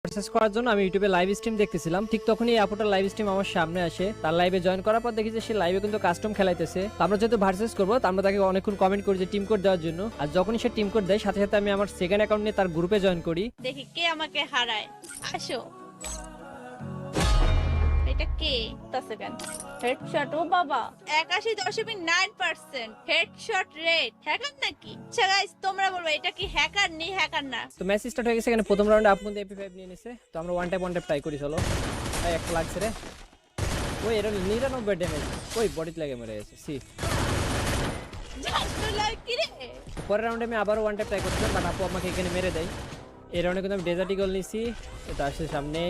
Versus করার জন্য আমি ইউটিউবে লাইভ স্ট্রিম দেখতেছিলাম, ঠিক তখনই এই আপুটার লাইভ স্ট্রিম আমার সামনে আসে। তার লাইভে জয়েন করার পর দেখি যে সে লাইভে কিন্তু কাস্টম খেলাইতেছে। তো আমরা যেহেতু ভার্সেস করবো, তো আমরা তাকে অনেকক্ষণ কমেন্ট করি যে টিম কোড দেওয়ার জন্য। আর যখনই সে টিম কোড দেয়, সাথে সাথে আমি আমার সেকেন্ড অ্যাকাউন্ট নিয়ে তার গ্রুপে জয়েন করি। দেখি কে আমাকে হারায়। আসো, এটা কে? Second headshot. ও বাবা, 81.9% হেডশট রেট। হ্যাকার নাকি? আচ্ছা গাইস, তোমরা বলবো এটা কি হ্যাকার নি হ্যাকার না? তো ম্যাচ স্টার্ট হয়ে গেছে। এখানে প্রথম রাউন্ডে আপু কিন্তু MP5 নিয়ে নিছে। তো আমরা ওয়ান টাইপ ট্রাই করি। চলো ভাই, একটা লাগছে রে। ওই এর 99 ড্যামেজ। ওই বডিতে লাগে মরে গেছে। সি জানো লাগ কি রে? পরের রাউন্ডে আমি আবারও ওয়ান টাইপ ট্রাই করছিলাম, বাট আপু আমাকে এখানে মেরে দেয়। এই রাউন্ডে কিন্তু আমি ডেজার্ট ইগল নিছি। এটা আসছে সামনে,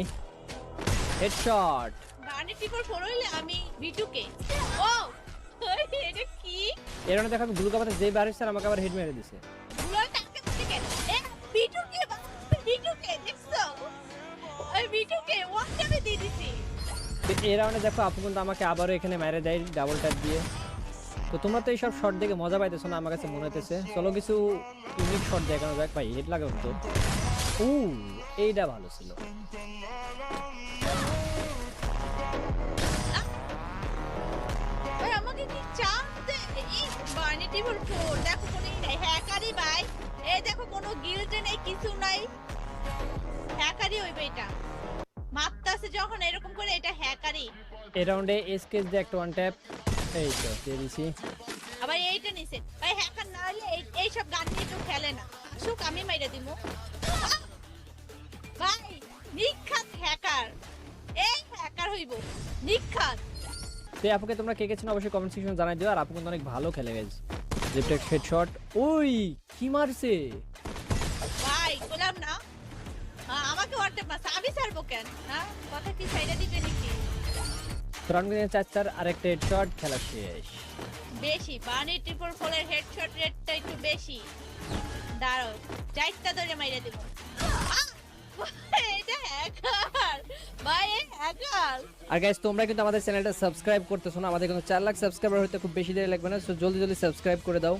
হেডশট। বানি টিপর ফোর হইলে আমি ভিটুকে। ও ওই এটা কি? এই রাউন্ডে দেখো আমি গ্লু কাপাতে যে বার হচ্ছে আমাকে আবার হেড মেরে দিছে। বুলার টাকা থেকে এ ভিটুকে ভিটুকে দেখছো? ওই ভিটুকে ওয়ানটা আমি দিয়ে দিছি। তো এই রাউন্ডে দেখো আপু কিন্তু আমাকে আবারও এখানে মেরে দেয় ডাবল ট্যাপ দিয়ে। তো তোমরা তো এইসব শট দেখে মজা পাইতেছো না, আমার কাছে মনে হইতেছে। চলো কিছু ইউনিক শট দেখানো যাক। ভাই হেড লাগে তো। ও এইটা ভালো ছিল। ভাই আমাকে কি চাপ দে। এই বানি টিপর ফোর দেখো কোন হ্যাকারই ভাই। এই দেখো কোনো গিল্ড নেই, কিছু নাই। হ্যাকারই হইবে এটা। মারতাছে যখন এরকম করে, এটা হ্যাকারই। এই রাউন্ডে এসকেস দিয়ে একটা ওয়ান ট্যাপ। এই তো দিয়ে দিছি। আবার এইটা নিছে ভাই। হ্যাকার না হলে এই সব গান নিয়ে কেউ খেলে না। আসুক আমি মাইরা দিমু। ভাই নিখাত হ্যাকার, এই হ্যাকার হইব নিখাত। তো এই আপুকে তোমরা কে কে চেনো অবশ্যই কমেন্ট সেকশনে জানাই দিও। আর আপু কিন্তু অনেক ভালো খেলে গেছে। Reflect headshot. ওই কি মারছে ভাই বললাম না, আমাকে হোয়াটসঅ্যাপ মারছে, আমি ছাড়বো কেন? হ্যাঁ কথা কি সাইডে দিবে নাকি? রাউন্ড 4 আরেকটা হেডশট, খেলা শেষ। বেশি বানি ট্রিপল ফোরের হেডশট রেটটা একটু বেশি। দাঁড়াও, চারটা ধরে মাইরা দেব। এটা হ্যাকার ভাই, হ্যাকার। আর গাইস, তোমরা কিন্তু আমাদের চ্যানেলটা সাবস্ক্রাইব করতেছো না। আমাদের কিন্তু 4 লাখ সাবস্ক্রাইবার হতে খুব বেশি দেরি লাগবে না। সো জলদি জলদি সাবস্ক্রাইব করে দাও।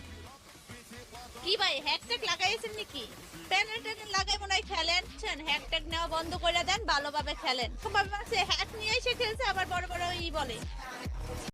কি ভাই হ্যাকট্যাগ লাগাইছেন নাকি? প্যানেল ট্যানেল লাগাই মনে হয় খেলেন। হ্যাকট্যাগ নেওয়া বন্ধ করে দেন, ভালোভাবে খেলেন। সবাই হ্যাক নিয়ে এসে খেলছে, আবার বড় বড় ই বলে।